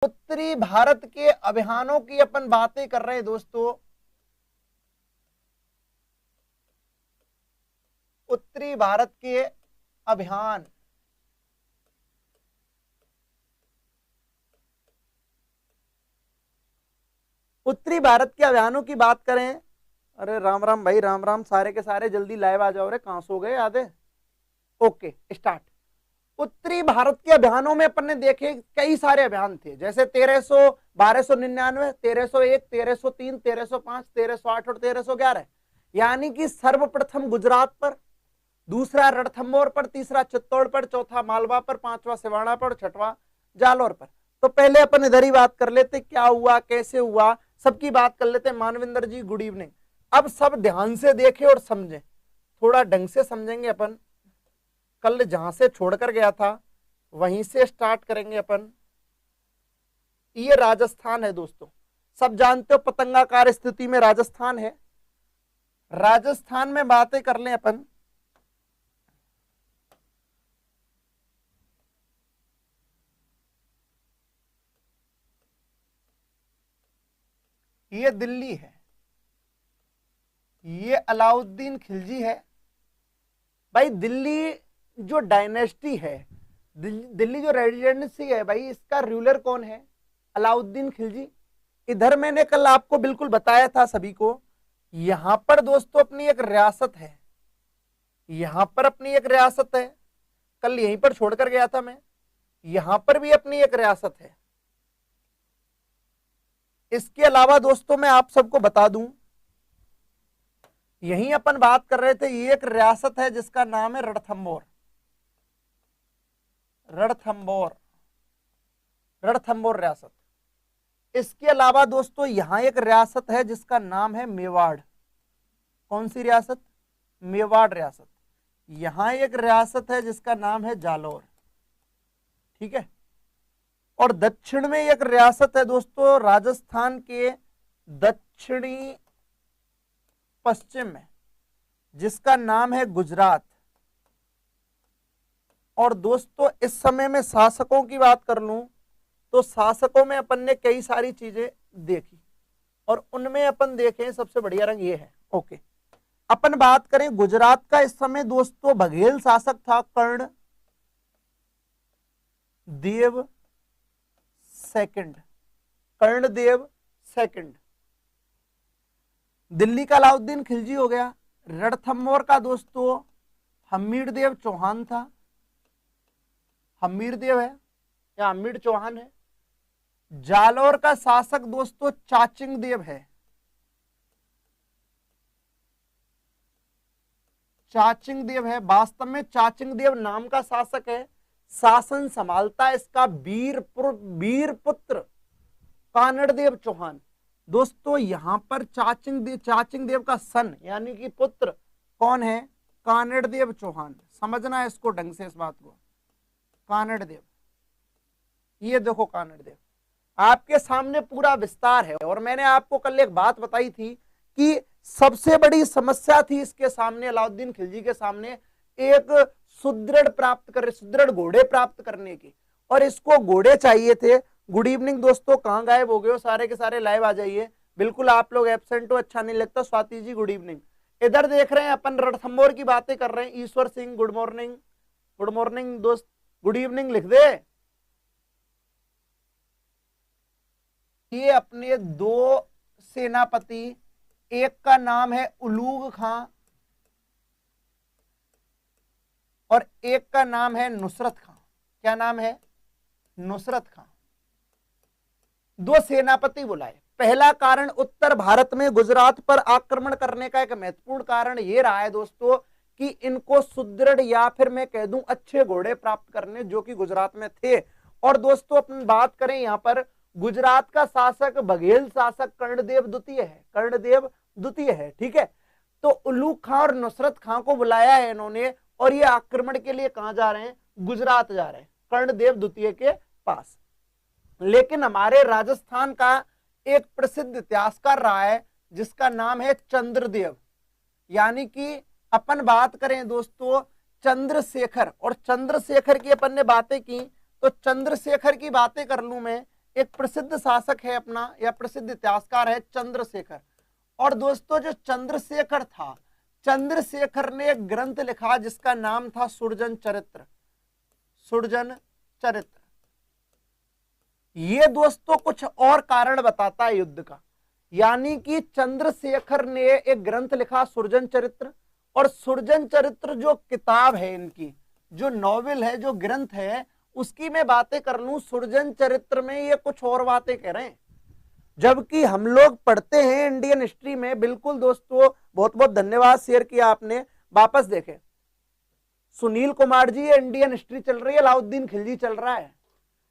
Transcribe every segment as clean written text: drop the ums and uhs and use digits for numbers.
उत्तरी भारत के अभियानों की अपन बातें कर रहे हैं दोस्तों। उत्तरी भारत के अभियान, उत्तरी भारत के अभियानों की बात करें। अरे राम राम भाई, राम राम, सारे के सारे जल्दी लाइव आ जाओ रे, कहां सो गए आधे। Okay start. उत्तरी भारत के अभियानों में अपन ने देखे कई सारे अभियान थे, जैसे 1300, 1299, 1301, 1303, 1305, 1308 और 1311। यानी कि सर्वप्रथम गुजरात पर, दूसरा रणथंभौर पर, तीसरा चित्तौड़ पर, चौथा मालवा पर, पांचवा सिवाड़ा पर, छठवां जालौर पर। तो पहले अपन इधर ही बात कर लेते, क्या हुआ कैसे हुआ सबकी बात कर लेते। मानविंदर जी गुड इवनिंग। अब सब ध्यान से देखें और समझें, थोड़ा ढंग से समझेंगे अपन। कल जहां से छोड़कर गया था वहीं से स्टार्ट करेंगे अपन। ये राजस्थान है दोस्तों, सब जानते हो पतंगाकार स्थिति में राजस्थान है। राजस्थान में बातें कर लें अपन। ये दिल्ली है, ये अलाउद्दीन खिलजी है। भाई दिल्ली जो डायनेस्टी है, दिल्ली जो रेजिडेंसी है भाई, इसका रूलर कौन है? अलाउद्दीन खिलजी। इधर मैंने कल आपको बिल्कुल बताया था सभी को, यहां पर दोस्तों अपनी एक रियासत है, यहां पर अपनी एक रियासत है। कल यहीं पर छोड़कर गया था मैं, यहां पर भी अपनी एक रियासत है। इसके अलावा दोस्तों मैं आप सबको बता दूं, यहीं अपन बात कर रहे थे, ये एक रियासत है जिसका नाम है रणथंभौर। रणथंभौर, रणथंभौर रियासत। इसके अलावा दोस्तों यहां एक रियासत है जिसका नाम है मेवाड़। कौन सी रियासत? मेवाड़ रियासत। यहां एक रियासत है जिसका नाम है जालौर, ठीक है। और दक्षिण में एक रियासत है दोस्तों, राजस्थान के दक्षिणी पश्चिम में, जिसका नाम है गुजरात। और दोस्तों इस समय में शासकों की बात कर लूं तो शासकों में अपन ने कई सारी चीजें देखी, और उनमें अपन देखें सबसे बढ़िया रंग ये है। ओके, अपन बात करें गुजरात का, इस समय दोस्तों बघेल शासक था, कर्ण देव सेकंड, कर्णदेव सेकंड। दिल्ली का अलाउद्दीन खिलजी हो गया। रणथंभौर का दोस्तों हमीरदेव चौहान था, हमीरदेव है या हमीर चौहान है। जालौर का शासक दोस्तों चाचिंग देव है, चाचिंग देव है। वास्तव में चाचिंग देव नाम का शासक है, शासन संभालता है इसका वीरपुत्र कानड़देव चौहान। दोस्तों यहां पर चाचिंग देव का सन यानी कि पुत्र कौन है? कानड़देव चौहान। समझना है इसको ढंग से, इस बात को। कानड़देव, ये देखो कानड़देव आपके सामने पूरा विस्तार है। और मैंने आपको कल एक बात बताई थी कि सबसे बड़ी समस्या थी इसके सामने, अलाउद्दीन खिलजी के सामने, एक सुदृढ़ घोड़े प्राप्त करने की। और इसको घोड़े चाहिए थे। गुड इवनिंग दोस्तों, कहां गायब हो गए हो? सारे के सारे लाइव आ जाइए, बिल्कुल आप लोग एब्सेंट हो, अच्छा नहीं लगता। Swati ji good evening. इधर देख रहे हैं अपन रणथंभौर की बातें कर रहे हैं। Ishwar Singh good morning, good morning दोस्त, गुड इवनिंग लिख दे। ये अपने दो सेनापति, एक का नाम है उलूग खां और एक का नाम है नुसरत खां। क्या नाम है? नुसरत खां। दो सेनापति बुलाए। पहला कारण, उत्तर भारत में गुजरात पर आक्रमण करने का एक महत्वपूर्ण कारण यह रहा है दोस्तों कि इनको सुदृढ़ या फिर मैं कह दूं अच्छे घोड़े प्राप्त करने, जो कि गुजरात में थे। और दोस्तों अपन बात करें यहां पर, गुजरात का शासक बघेल शासक कर्णदेव द्वितीय है, कर्णदेव द्वितीय है, ठीक है। तो उलूग खां और नुसरत खां को बुलाया है इन्होंने, और ये आक्रमण के लिए कहां जा रहे हैं? गुजरात जा रहे हैं, कर्णदेव द्वितीय के पास। लेकिन हमारे राजस्थान का एक प्रसिद्ध इतिहासकार रहा है जिसका नाम है चंद्रदेव। यानी कि अपन बात करें दोस्तों चंद्रशेखर, और चंद्रशेखर की अपन ने बातें की, तो चंद्रशेखर की बातें कर लूं मैं। एक प्रसिद्ध शासक है अपना या प्रसिद्ध इतिहासकार है चंद्रशेखर। और दोस्तों जो चंद्रशेखर था, चंद्रशेखर ने एक ग्रंथ लिखा जिसका नाम था सुरजन चरित्र। सुरजन चरित्र ये दोस्तों कुछ और कारण बताता है युद्ध का। यानी कि चंद्रशेखर ने एक ग्रंथ लिखा सुरजन चरित्र, और सुरजन चरित्र जो किताब है, इनकी जो नॉवेल है, जो ग्रंथ है, उसकी मैं बातें कर लूं, सुरजन चरित्र में ये कुछ और बातें कह रहे हैं, जबकि हम लोग पढ़ते हैं इंडियन हिस्ट्री में। बिल्कुल दोस्तों, बहुत बहुत धन्यवाद, शेयर किया आपने। वापस देखें, सुनील कुमार जी, ये इंडियन हिस्ट्री चल रही है, अलाउद्दीन खिलजी चल रहा है।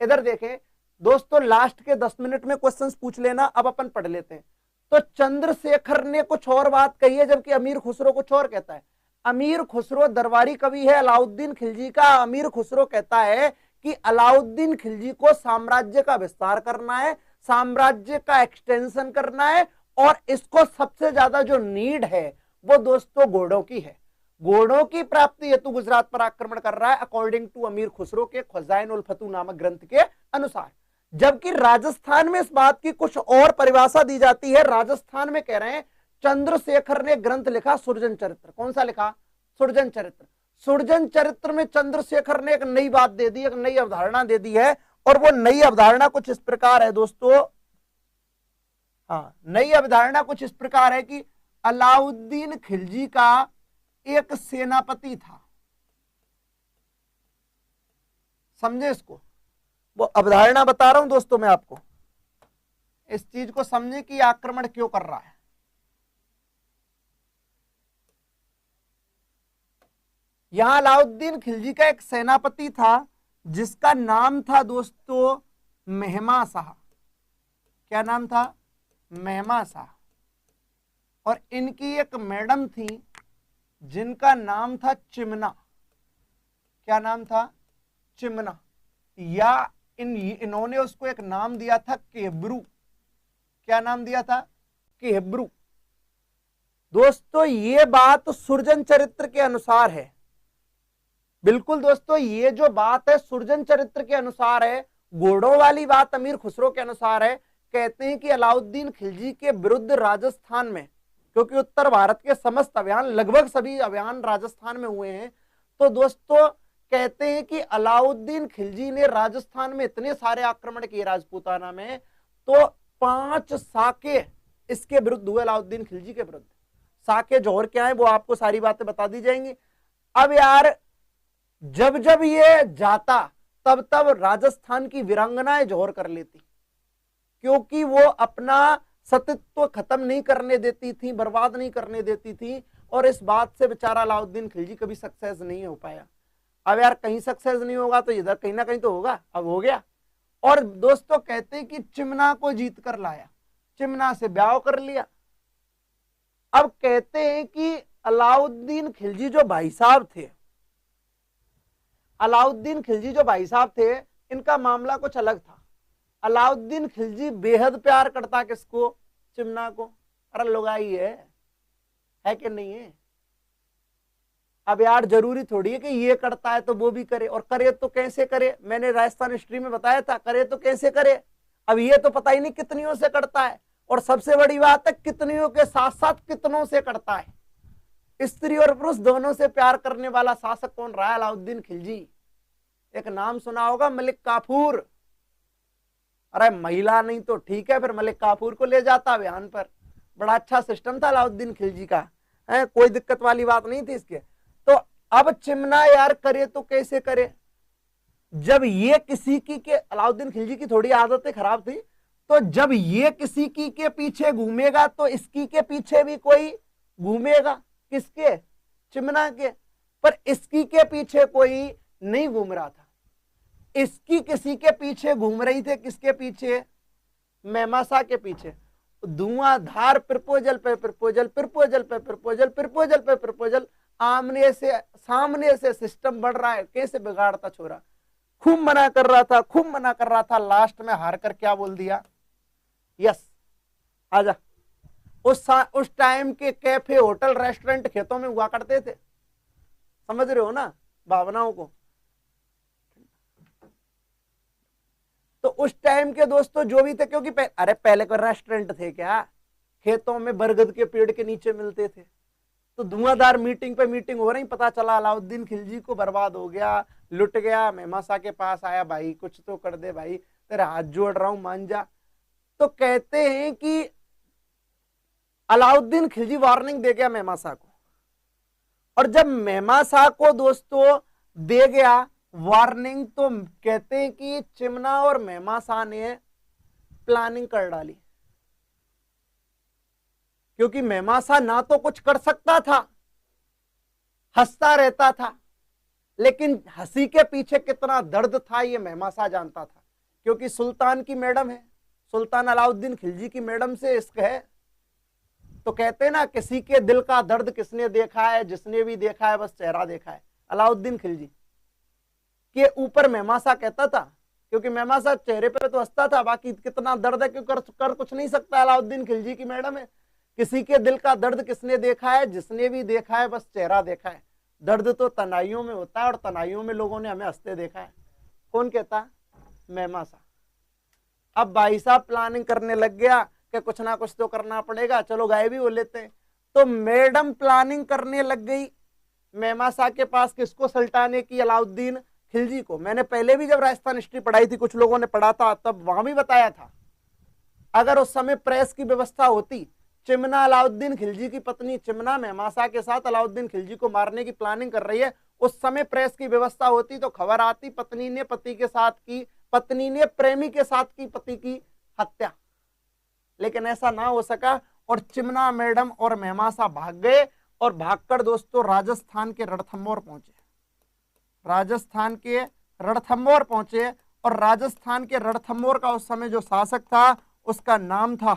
इधर देखें दोस्तों, लास्ट के 10 मिनट में क्वेश्चंस पूछ लेना, अब अपन पढ़ लेते हैं। तो चंद्रशेखर ने कुछ और बात कही है, जबकि अमीर खुसरो कुछ और कहता है। अमीर खुसरो दरबारी कवि है अलाउद्दीन खिलजी का। अमीर खुसरो कहता है कि अलाउद्दीन खिलजी को साम्राज्य का विस्तार करना है, साम्राज्य का एक्सटेंशन करना है, और इसको सबसे ज्यादा जो नीड है वो दोस्तों घोड़ों की है। घोड़ों की प्राप्ति हेतु गुजरात पर आक्रमण कर रहा है, अकॉर्डिंग टू अमीर खुसरो के खजाइन उल फतू नामक ग्रंथ के अनुसार। जबकि राजस्थान में इस बात की कुछ और परिभाषा दी जाती है। राजस्थान में कह रहे हैं चंद्रशेखर ने ग्रंथ लिखा सुरजन चरित्र। कौन सा लिखा? सुरजन चरित्र। सुरजन चरित्र में चंद्रशेखर ने एक नई बात दे दी, एक नई अवधारणा दे दी है, और वो नई अवधारणा कुछ इस प्रकार है दोस्तों। हाँ, नई अवधारणा कुछ इस प्रकार है कि अलाउद्दीन खिलजी का एक सेनापति था। समझे इसको? वो अवधारणा बता रहा हूं दोस्तों मैं आपको, इस चीज को समझे कि आक्रमण क्यों कर रहा है। यहां अलाउद्दीन खिलजी का एक सेनापति था जिसका नाम था दोस्तों मेहमा शाह। क्या नाम था? मेहमा शाह। और इनकी एक मैडम थी जिनका नाम था चिमना। क्या नाम था? चिमना। या इन्होंने उसको एक नाम दिया था केब्रू। क्या नाम दिया था? केब्रू। दोस्तों ये बात सुरजन चरित्र के अनुसार है। बिल्कुल दोस्तों, ये जो बात है सुरजन चरित्र के अनुसार है, घोड़ों वाली बात अमीर खुसरो के अनुसार है। कहते हैं कि अलाउद्दीन खिलजी के विरुद्ध राजस्थान में, क्योंकि उत्तर भारत के समस्त अभियान, लगभग सभी अभियान राजस्थान में हुए हैं, तो दोस्तों कहते हैं कि अलाउद्दीन खिलजी ने राजस्थान में इतने सारे आक्रमण किए राजपूताना में, तो 5 साके इसके विरुद्ध हुए, अलाउद्दीन खिलजी के विरुद्ध। साके जौहर क्या है वो आपको सारी बातें बता दी जाएंगी। अब यार जब जब ये जाता तब तब राजस्थान की वीरांगनाएं जौहर कर लेती, क्योंकि वो अपना सतीत्व खत्म नहीं करने देती थी, बर्बाद नहीं करने देती थी, और इस बात से बेचारा अलाउद्दीन खिलजी कभी सक्सेस नहीं हो पाया। अब यार कहीं सक्सेस नहीं होगा तो इधर कहीं ना कहीं तो होगा, अब हो गया। और दोस्तों कहते हैं कि चिमना को जीत कर लाया, चिमना से ब्याह कर लिया। अब कहते हैं कि अलाउद्दीन खिलजी जो भाई साहब थे, अलाउद्दीन खिलजी जो भाई साहब थे, इनका मामला कुछ अलग था। अलाउद्दीन खिलजी बेहद प्यार करता किसको? चिमना को। अरे लुगाई है कि नहीं है? अब यार जरूरी थोड़ी है कि ये करता है तो वो भी करे, और करे तो कैसे करे। मैंने राजस्थान हिस्ट्री में बताया था, करे तो कैसे करे। अब ये तो पता ही नहीं कितनियों से करता है, और सबसे बड़ी बात है कितनियों के साथ साथ कितनों से करता है। स्त्री और पुरुष दोनों से प्यार करने वाला शासक कौन रहा है? अलाउद्दीन खिलजी। एक नाम सुना होगा, मलिक काफूर। अरे महिला नहीं तो ठीक है, फिर मलिक काफूर को ले जाता अभियान पर। बड़ा अच्छा सिस्टम था अलाउद्दीन खिलजी का, है कोई दिक्कत वाली बात नहीं थी इसके। तो अब चिमना यार करे तो कैसे करे, जब ये किसी की के, अलाउद्दीन खिलजी की थोड़ी आदतें खराब थी, तो जब ये किसी की के पीछे घूमेगा तो इसकी के पीछे भी कोई घूमेगा। किसके? चिमना के। पर इसकी के पीछे कोई नहीं घूम रहा था, इसकी किसी के पीछे घूम रही थे। किसके पीछे? मेहमा शाह के पीछे। धुआंधार प्रपोजल पे प्रपोजल, प्रपोजल पे प्रपोजल, प्रपोजल पे प्रपोजल, आमने से सामने से सिस्टम बढ़ रहा है। कैसे बिगाड़ता छोरा, खूब मना कर रहा था, खूब मना कर रहा था, लास्ट में हार कर क्या बोल दिया? यस आजा। उस टाइम के कैफे, होटल, रेस्टोरेंट खेतों में हुआ करते थे, समझ रहे हो ना भावनाओं को। तो उस टाइम के दोस्तों जो भी थे, क्योंकि अरे पहले कोई रेस्टोरेंट थे क्या, खेतों में बरगद के पेड़ के नीचे मिलते थे। तो धुआंधार मीटिंग पे मीटिंग हो रही, पता चला अलाउद्दीन खिलजी को बर्बाद हो गया, लुट गया। मेमासा के पास आया, भाई कुछ तो कर दे भाई, तेरे हाथ जोड़ रहा हूं मान जा। तो कहते हैं कि अलाउद्दीन खिलजी वार्निंग दे गया मेमासा को, और जब मेमासा को दोस्तों दे गया वार्निंग, तो कहते हैं कि चिमना और मेमासा ने प्लानिंग कर डाली, क्योंकि मेमासा ना तो कुछ कर सकता था, हंसता रहता था, लेकिन हंसी के पीछे कितना दर्द था ये मेमासा जानता था, क्योंकि सुल्तान की मैडम है, सुल्तान अलाउद्दीन खिलजी की मैडम से इश्क है। तो कहते हैं ना, किसी के दिल का दर्द किसने देखा है, जिसने भी देखा है बस चेहरा देखा है। अलाउद्दीन खिलजी के ऊपर मेमासा कहता था, क्योंकि मेमासा चेहरे पे तो हंसता था, बाकी कितना दर्द है क्यों कर कुछ नहीं सकता, अलाउद्दीन खिलजी की मैडम है। किसी के दिल का दर्द किसने देखा है, जिसने भी देखा है बस चेहरा देखा है। दर्द तो तनाइयों में होता है, और तनाइयों में लोगों ने हमें हंसते देखा है। कौन कहता? मेमासा। अब भाई साहब प्लानिंग करने लग गया कि कुछ ना कुछ तो करना पड़ेगा, चलो गायब ही हो लेते हैं। तो मैडम प्लानिंग करने लग गई मेमासा के पास, किसको सल्टाने की? अलाउद्दीन खिलजी को। मैंने पहले भी जब राजस्थान हिस्ट्री पढ़ाई थी, कुछ लोगों ने पढ़ा था, तब वहां भी बताया था, अगर उस समय प्रेस की व्यवस्था होती, चिमना अलाउद्दीन खिलजी की पत्नी चिमना मेमासा के साथ अलाउद्दीन खिलजी को मारने की प्लानिंग कर रही है, उस समय प्रेस की व्यवस्था होती तो खबर आती पत्नी ने पति के साथ की, पत्नी ने प्रेमी के साथ की पति की हत्या। लेकिन ऐसा ना हो सका, और चिमना मैडम और मेमासा भाग गए, और भागकर दोस्तों राजस्थान के रणथंभौर पहुंचे। राजस्थान के रणथंभौर पहुंचे, और राजस्थान के रणथंभौर का उस समय जो शासक था उसका नाम था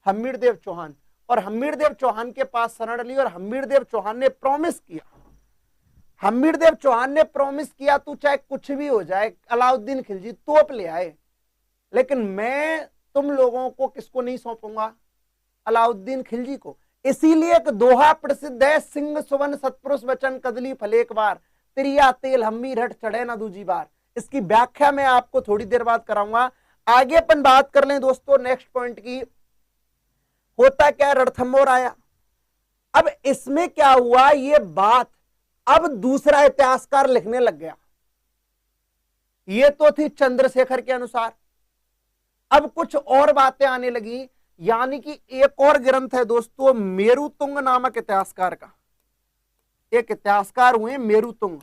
हम्मीरदेव चौहान। और हम्मीरदेव चौहान के पास शरण ली, और हम्मीरदेव चौहान ने प्रॉमिस किया, तू चाहे कुछ भी हो जाए, अलाउद्दीन खिलजी तोप ले आए, लेकिन मैं तुम लोगों को किसको नहीं सौंपूंगा? अलाउद्दीन खिलजी को। इसीलिए एक दोहा प्रसिद्ध है, सिंह सुवन सतपुरुष वचन कदली फलेक बार, तिरिया तेल हम्मीर हट चढ़े ना दूजी बार। इसकी व्याख्या मैं आपको थोड़ी देर बाद कराऊंगा। आगे अपन बात कर लें दोस्तों नेक्स्ट पॉइंट की। होता क्या, रणथंभौर आया। अब इसमें क्या हुआ, ये बात अब दूसरा इतिहासकार लिखने लग गया। ये तो थी चंद्रशेखर के अनुसार, अब कुछ और बातें आने लगी, यानी कि एक और ग्रंथ है दोस्तों मेरुतुंग नामक इतिहासकार का। एक इतिहासकार हुए मेरुतुंग,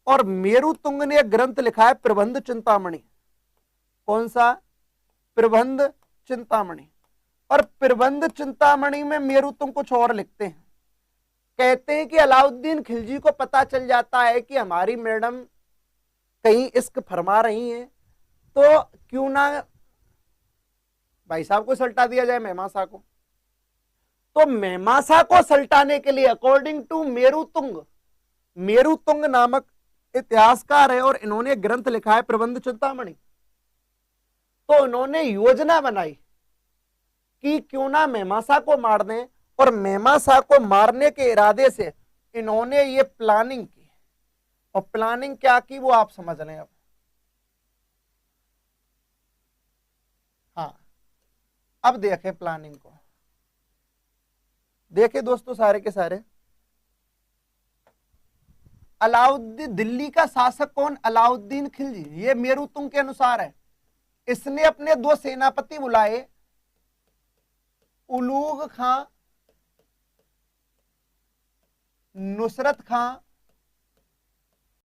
और मेरुतुंग ने एक ग्रंथ लिखा है प्रबंध चिंतामणि। कौन सा? प्रबंध चिंतामणि। और प्रबंध चिंतामणि में मेरुतुंग कुछ और लिखते हैं, कहते हैं कि अलाउद्दीन खिलजी को पता चल जाता है कि हमारी मैडम कहीं इश्क फरमा रही हैं, तो क्यों ना भाई साहब को सल्टा दिया जाए, मेमासा को। तो मेमासा को सल्टाने के लिए अकॉर्डिंग टू मेरुतुंग नामक इतिहासकार है, और इन्होंने ग्रंथ लिखा है प्रबंध चिंतामणि। तो इन्होंने योजना बनाई कि क्यों ना मेमासा को मार दें, और मेमासा को मारने के इरादे से इन्होंने ये प्लानिंग की। और प्लानिंग क्या की वो आप समझ लें। अब हाँ, अब देखें प्लानिंग को, देखें दोस्तों सारे के सारे। अलाउद्दीन, दिल्ली का शासक कौन? अलाउद्दीन खिलजी, ये मेरुतुंग के अनुसार है। इसने अपने दो सेनापति बुलाए, उलूग खां, नुसरत खां